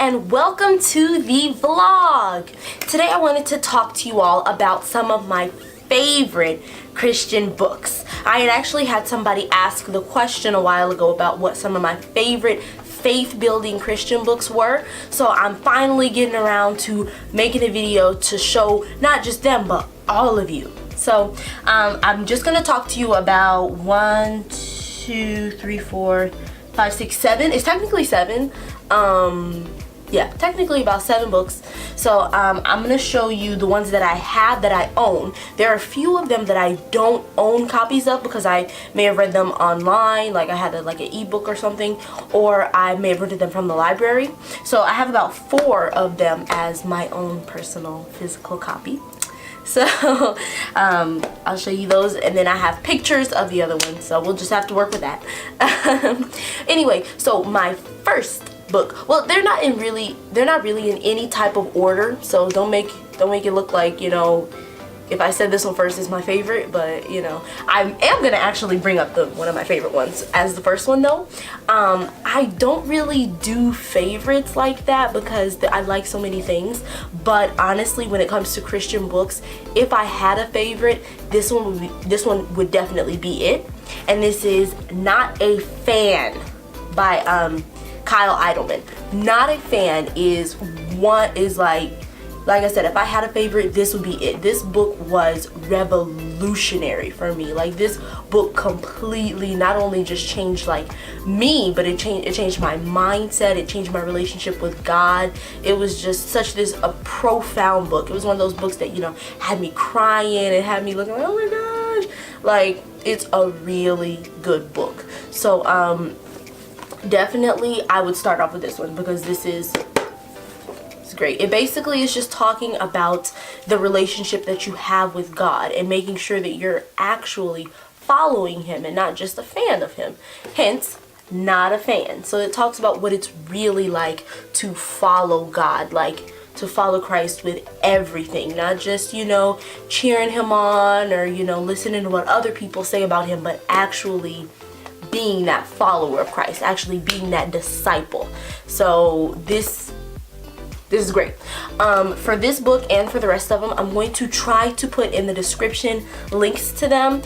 and welcome to the vlog. Today I wanted to talk to you all about some of my favorite Christian books. I had actually had somebody ask the question a while ago about what some of my favorite faith-building Christian books were, so I'm finally getting around to making a video to show not just them but all of you. So I'm just gonna talk to you about 1, 2, 3, 4, 5, 6, 7. It's technically 7. Yeah, technically about 7 books. So I'm gonna show you the ones that I have, that I own. There are a few of them that I don't own copies of because I may have read them online, like I had like an ebook or something, or I may have rented them from the library. So I have about 4 of them as my own personal physical copy. So I'll show you those, and then I have pictures of the other ones, so we'll just have to work with that. Anyway, so my first book, well, they're not really in any type of order, so don't make it look like, you know, if I said this one first is my favorite, but you know, I am gonna actually bring up one of my favorite ones as the first one though. I don't really do favorites like that because I like so many things, but honestly, when it comes to Christian books, if I had a favorite, this one would definitely be it. And this is Not a Fan by Kyle Idleman. Not a Fan is like I said, if I had a favorite, this would be it. This book was revolutionary for me. Like, this book completely not only just changed like me, but it changed my mindset. It changed my relationship with God. It was just a profound book. It was one of those books that, you know, had me crying. It had me looking like, oh my gosh. Like, it's a really good book. So definitely I would start off with this one because this is great. It basically is just talking about the relationship that you have with God and making sure that you're actually following him and not just a fan of him. Hence, Not a Fan. So it talks about what it's really like to follow God, like to follow Christ with everything, not just, you know, cheering him on or, you know, listening to what other people say about him, but actually being that follower of Christ, actually being that disciple. So this is great. For this book and for the rest of them, I'm going to try to put in the description links to them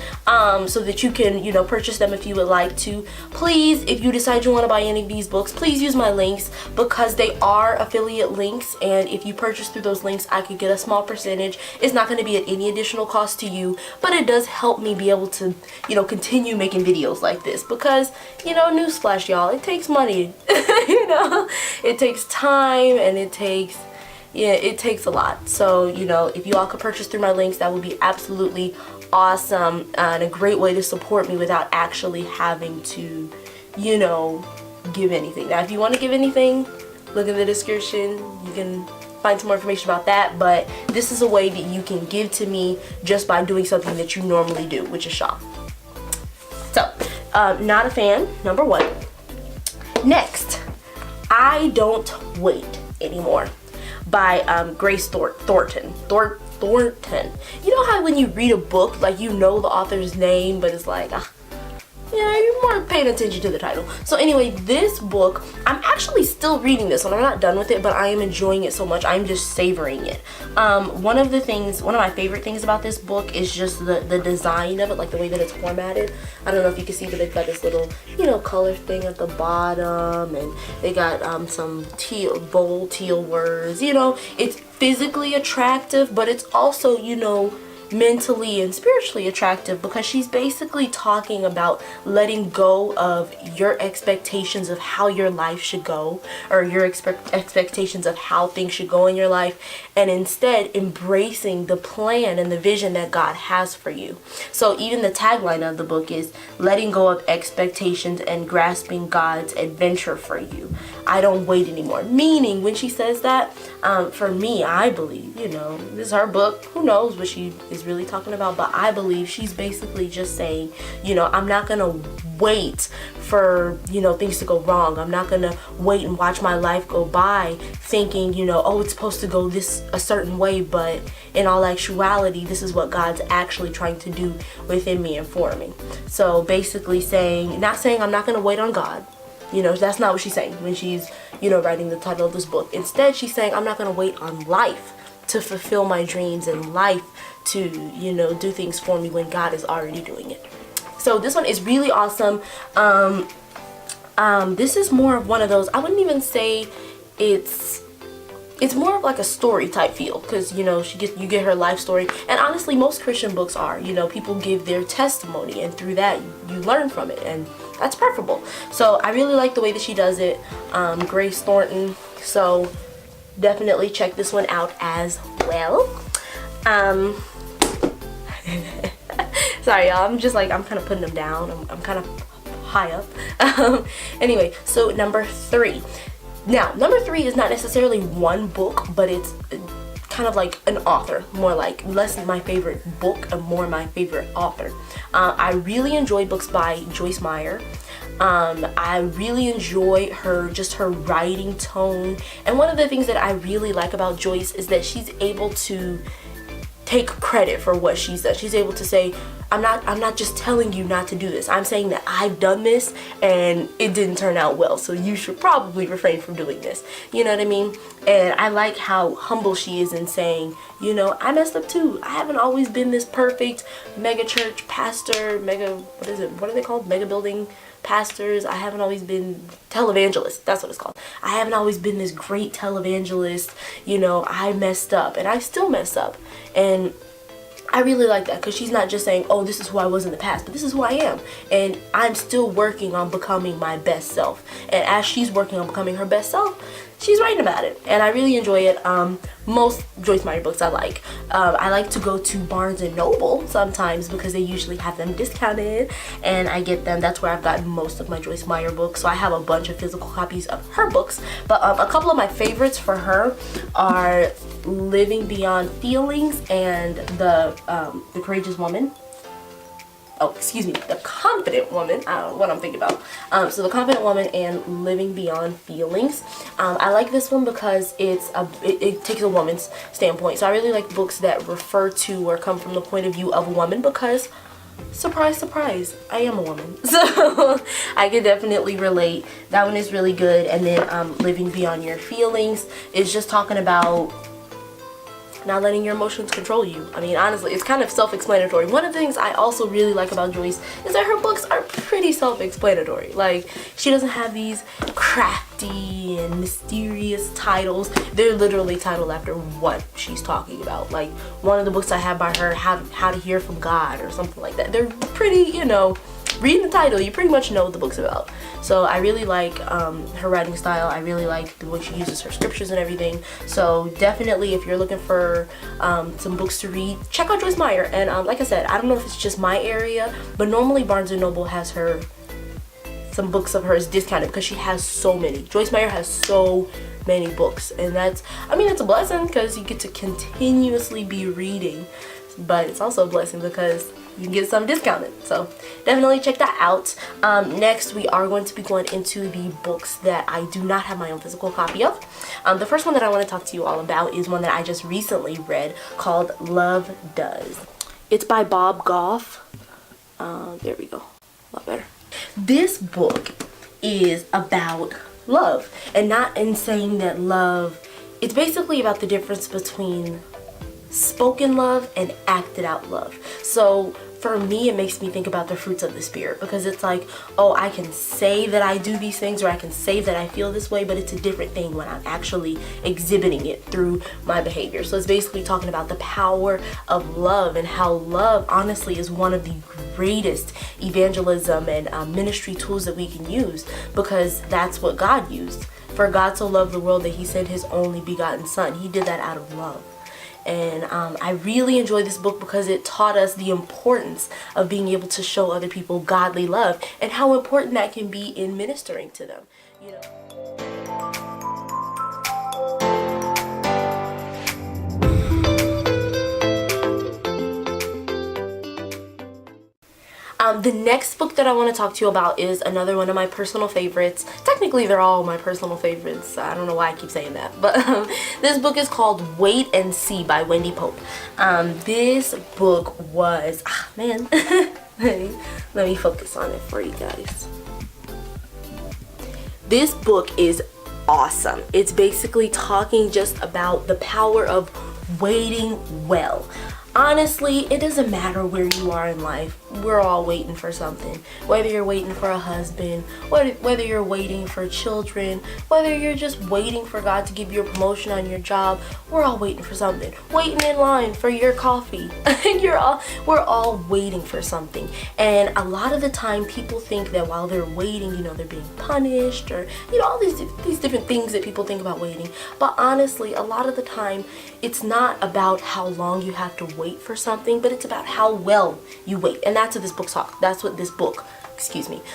so that you can, you know, purchase them if you would like to. Please, if you decide you want to buy any of these books, please use my links because they are affiliate links, and if you purchase through those links, I could get a small percentage. It's not going to be at any additional cost to you, but it does help me be able to, you know, continue making videos like this because, you know, newsflash, y'all, it takes money. You know, it takes time, and it takes a lot. So, you know, if you all could purchase through my links, that would be absolutely awesome and a great way to support me without actually having to, you know, give anything. Now, if you want to give anything, look in the description. You can find some more information about that, but this is a way that you can give to me just by doing something that you normally do, which is shop. So, Not a Fan, number 1. Next, I Don't Wait Anymore by Grace Thornton. You know how when you read a book, like, you know the author's name, but it's like, yeah, you're more paying attention to the title. So anyway, this book, I'm actually still reading this one. I'm not done with it, but I am enjoying it so much. I'm just savoring it. One of my favorite things about this book is just the design of it, like the way that it's formatted. I don't know if you can see, but they've got this little, you know, color thing at the bottom, and they got some bold teal words. You know, it's physically attractive, but it's also, you know, mentally and spiritually attractive because she's basically talking about letting go of your expectations of how your life should go, or your expectations of how things should go in your life, and instead embracing the plan and the vision that God has for you. So even the tagline of the book is letting go of expectations and grasping God's adventure for you. I don't wait anymore. Meaning, when she says that, for me, I believe, you know, this is her book, who knows what she is really talking about, but I believe she's basically just saying, you know, I'm not gonna wait for, you know, things to go wrong. I'm not gonna wait and watch my life go by thinking, you know, oh, it's supposed to go this a certain way, but in all actuality, this is what God's actually trying to do within me and for me. So basically saying, not saying I'm not gonna wait on God, You know, that's not what she's saying when she's, you know, writing the title of this book. Instead, she's saying, I'm not going to wait on life to fulfill my dreams and life to, you know, do things for me when God is already doing it. So this one is really awesome. This is more of one of those, I wouldn't even say it's more of like a story type feel, because, you know, you get her life story. And honestly, most Christian books are, you know, people give their testimony, and through that you learn from it, and that's preferable. So I really like the way that she does it. Grace Thornton. So definitely check this one out as well. Sorry y'all, I'm kind of putting them down. I'm kind of high up. Anyway, so number 3. Now, number 3 is not necessarily one book, but it's kind of like an author, more like less my favorite book and more my favorite author. I really enjoy books by Joyce Meyer. I really enjoy her writing tone. And one of the things that I really like about Joyce is that she's able to take credit for what she's done. She's able to say, I'm not just telling you not to do this. I'm saying that I've done this and it didn't turn out well, so you should probably refrain from doing this. You know what I mean? And I like how humble she is in saying, you know, I messed up too. I haven't always been this perfect mega church pastor, what are they called? Mega building pastors. I haven't always been televangelist. That's what it's called. I haven't always been this great televangelist. You know, I messed up and I still mess up. And I really like that, because she's not just saying, oh, this is who I was in the past, but this is who I am, and I'm still working on becoming my best self. And as she's working on becoming her best self, she's writing about it, and I really enjoy it. Most Joyce Meyer books I like. I like to go to Barnes and Noble sometimes because they usually have them discounted, and I get them. That's where I've gotten most of my Joyce Meyer books, so I have a bunch of physical copies of her books. But a couple of my favorites for her are Living Beyond Feelings and the Courageous Woman. Oh, excuse me, The Confident Woman. I don't know what I'm thinking about. So The Confident Woman and Living Beyond Feelings. I like this one because it takes a woman's standpoint. So I really like books that refer to or come from the point of view of a woman, because surprise, surprise, I am a woman. So I can definitely relate. That one is really good. And then Living Beyond Your Feelings is just talking about not letting your emotions control you. I mean, honestly, it's kind of self-explanatory. One of the things I also really like about Joyce is that her books are pretty self-explanatory. Like, she doesn't have these crafty and mysterious titles. They're literally titled after what she's talking about. Like, one of the books I have by her, How to Hear from God or something like that. They're pretty, you know, reading the title, you pretty much know what the book's about. So I really like her writing style. I really like the way she uses her scriptures and everything. So definitely, if you're looking for some books to read, check out Joyce Meyer. And like I said, I don't know if it's just my area, but normally Barnes & Noble has some books of hers discounted because she has so many. Joyce Meyer has so many books, and that's, I mean, it's a blessing because you get to continuously be reading, but it's also a blessing because you can get some discounted. So definitely check that out. Next, we are going to be going into the books that I do not have my own physical copy of. The first one that I want to talk to you all about is one that I just recently read called Love Does. It's by Bob Goff. There we go. A lot better. This book is about love, and not in saying that love, it's basically about the difference between spoken love and acted out love. So for me, it makes me think about the fruits of the spirit, because it's like, oh, I can say that I do these things, or I can say that I feel this way, but it's a different thing when I'm actually exhibiting it through my behavior. So it's basically talking about the power of love, and how love honestly is one of the greatest evangelism and ministry tools that we can use, because that's what God used. For God so loved the world that he sent his only begotten son. He did that out of love. And I really enjoy this book because it taught us the importance of being able to show other people godly love, and how important that can be in ministering to them, you know. The next book that I want to talk to you about is another one of my personal favorites. Technically, they're all my personal favorites. I don't know why I keep saying that. But this book is called Wait and See by Wendy Pope. This book was... man. let me focus on it for you guys. This book is awesome. It's basically talking just about the power of waiting well. Honestly, it doesn't matter where you are in life. We're all waiting for something. Whether you're waiting for a husband, whether you're waiting for children, whether you're just waiting for God to give you a promotion on your job, we're all waiting for something. Waiting in line for your coffee. We're all waiting for something. And a lot of the time people think that while they're waiting, they're being punished, or all these different things that people think about waiting. But honestly, a lot of the time it's not about how long you have to wait for something, but it's about how well you wait. And that's what this book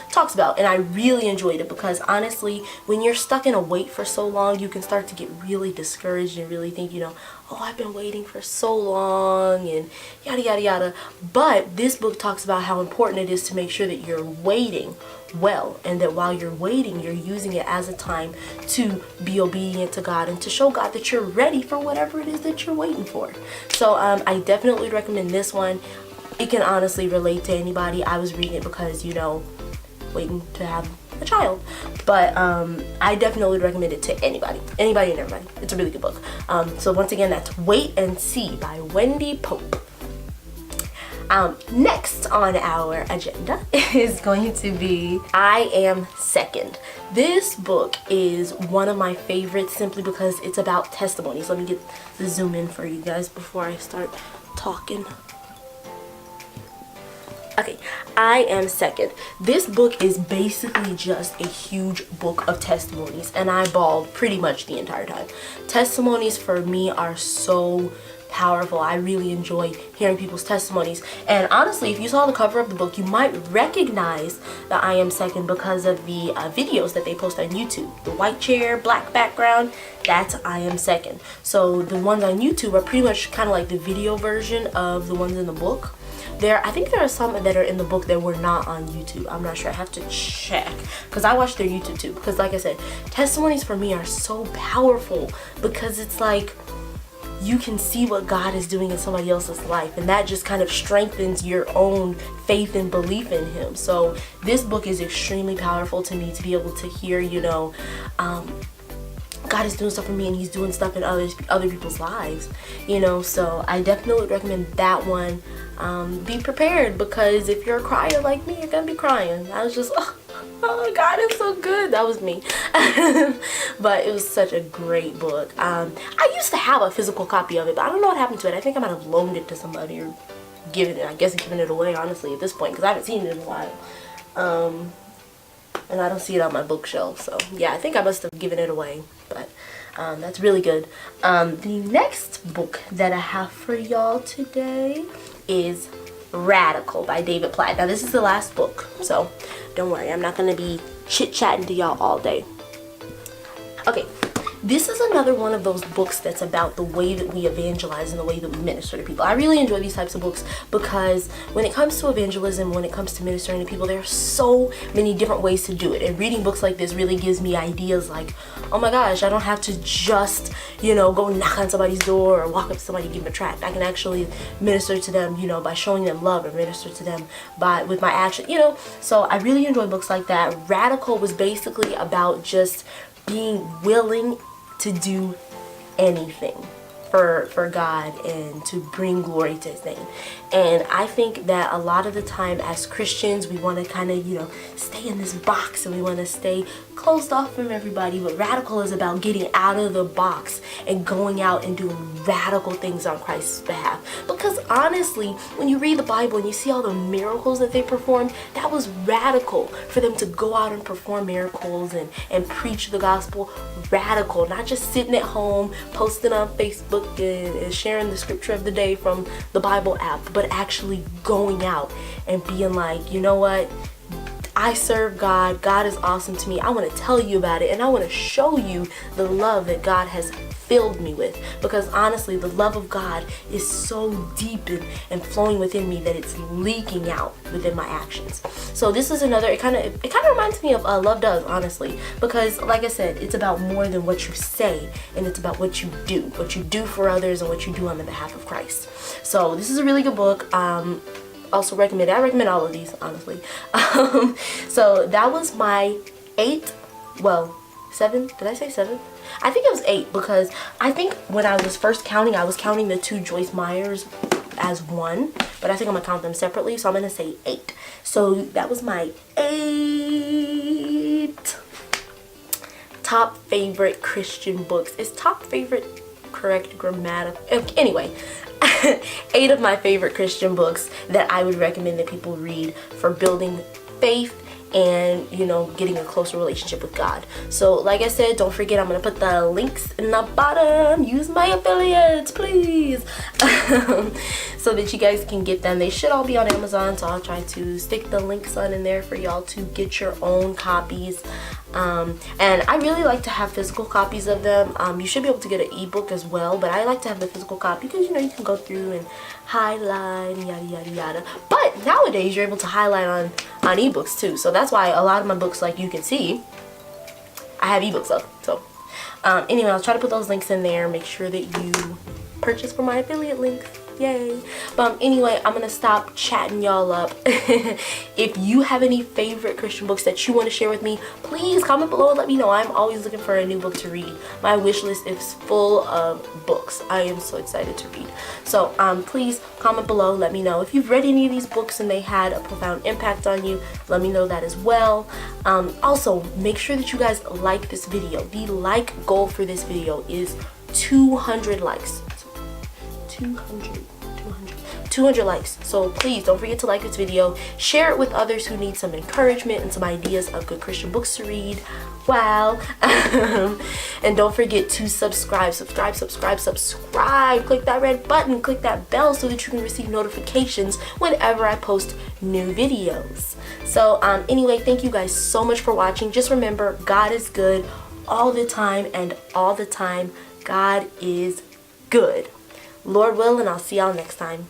talks about. And I really enjoyed it, because honestly, when you're stuck in a wait for so long, you can start to get really discouraged and really think, oh, I've been waiting for so long and yada yada yada. But this book talks about how important it is to make sure that you're waiting well, and that while you're waiting, you're using it as a time to be obedient to God and to show God that you're ready for whatever it is that you're waiting for. So I definitely recommend this one. It can honestly relate to anybody. I was reading it because, waiting to have a child. But I definitely recommend it to anybody and everybody. It's a really good book. So once again, that's Wait and See by Wendy Pope. Next on our agenda is going to be I Am Second. This book is one of my favorites simply because it's about testimonies. Let me get the zoom in for you guys before I start talking. Okay, I Am Second. This book is basically just a huge book of testimonies, and I bawled pretty much the entire time. Testimonies for me are so powerful. I really enjoy hearing people's testimonies. And honestly, if you saw the cover of the book, you might recognize the I Am Second because of the videos that they post on YouTube. The white chair, black background, that's I Am Second. So the ones on YouTube are pretty much kind of like the video version of the ones in the book. I think there are some that are in the book that were not on YouTube. I'm not sure. I have to check, because I watched their YouTube too. Because like I said, testimonies for me are so powerful, because it's like you can see what God is doing in somebody else's life, and that just kind of strengthens your own faith and belief in Him. So this book is extremely powerful to me, to be able to hear, God is doing stuff for me, and He's doing stuff in other people's lives, so I definitely recommend that one. Be prepared, because if you're a crier like me, you're gonna be crying. I was just, oh, God is so good. That was me. But it was such a great book. I used to have a physical copy of it, but I don't know what happened to it. I think I might have loaned it to somebody, or given it away, honestly, at this point, because I haven't seen it in a while. And I don't see it on my bookshelf, so yeah, I think I must have given it away. But that's really good. The next book that I have for y'all today is Radical by David Platt. Now this is the last book, so don't worry, I'm not gonna be chit-chatting to y'all all day. Okay, this is another one of those books that's about the way that we evangelize and the way that we minister to people. I really enjoy these types of books, because when it comes to evangelism, when it comes to ministering to people, there are so many different ways to do it. And reading books like this really gives me ideas like, oh my gosh, I don't have to just, go knock on somebody's door or walk up to somebody and give them a tract. I can actually minister to them, by showing them love, and minister to them with my action, So I really enjoy books like that. Radical was basically about just being willing to do anything for God and to bring glory to His name. And I think that a lot of the time as Christians, we want to kind of, stay in this box, and we want to stay closed off from everybody. But Radical is about getting out of the box and going out and doing radical things on Christ's behalf. Because honestly, when you read the Bible and you see all the miracles that they performed, that was radical for them to go out and perform miracles and preach the gospel. Radical, not just sitting at home posting on Facebook and sharing the scripture of the day from the Bible app, but actually going out and being like, you know what, I serve God. God is awesome to me. I want to tell you about it, and I want to show you the love that God has filled me with, because honestly, the love of God is so deep and flowing within me that it's leaking out within my actions. So this is another, it kind of reminds me of Love Does, honestly, because like I said, it's about more than what you say, and it's about what you do for others, and what you do on the behalf of Christ. So this is a really good book. Also recommend it. I recommend all of these, honestly. So that was my 8 well, 7. Did I say 7? I think it was 8, because I think when I was first counting, I was counting the 2 Joyce Meyers as one, but I think I'm gonna count them separately, so I'm gonna say 8. So that was my 8 top favorite Christian books. Is top favorite correct grammatical? Anyway, 8 of my favorite Christian books that I would recommend that people read for building faith and, you know, getting a closer relationship with God. So like I said, don't forget, I'm gonna put the links in the bottom. Use my affiliates, please. So that you guys can get them. They should all be on Amazon, so I'll try to stick the links on in there for y'all to get your own copies. And I really like to have physical copies of them. You should be able to get an ebook as well, but I like to have the physical copy because, you know, you can go through and highlight and yada yada yada. But nowadays you're able to highlight on ebooks too, so that's why a lot of my books, like you can see, I have ebooks of. So anyway, I'll try to put those links in there. Make sure that you purchase from my affiliate links. Yay. But anyway, I'm gonna stop chatting y'all up. If you have any favorite Christian books that you want to share with me, please comment below and let me know. I'm always looking for a new book to read. My wish list is full of books. I am so excited to read. So please comment below, let me know if you've read any of these books and they had a profound impact on you. Let me know that as well. Also, make sure that you guys like this video. The like goal for this video is 200 likes. 200 likes. So please don't forget to like this video, share it with others who need some encouragement and some ideas of good Christian books to read. Wow. And don't forget to subscribe. Click that red button, click that bell so that you can receive notifications whenever I post new videos. So anyway, thank you guys so much for watching. Just remember, God is good all the time, and all the time God is good. Lord willing, I'll see y'all next time.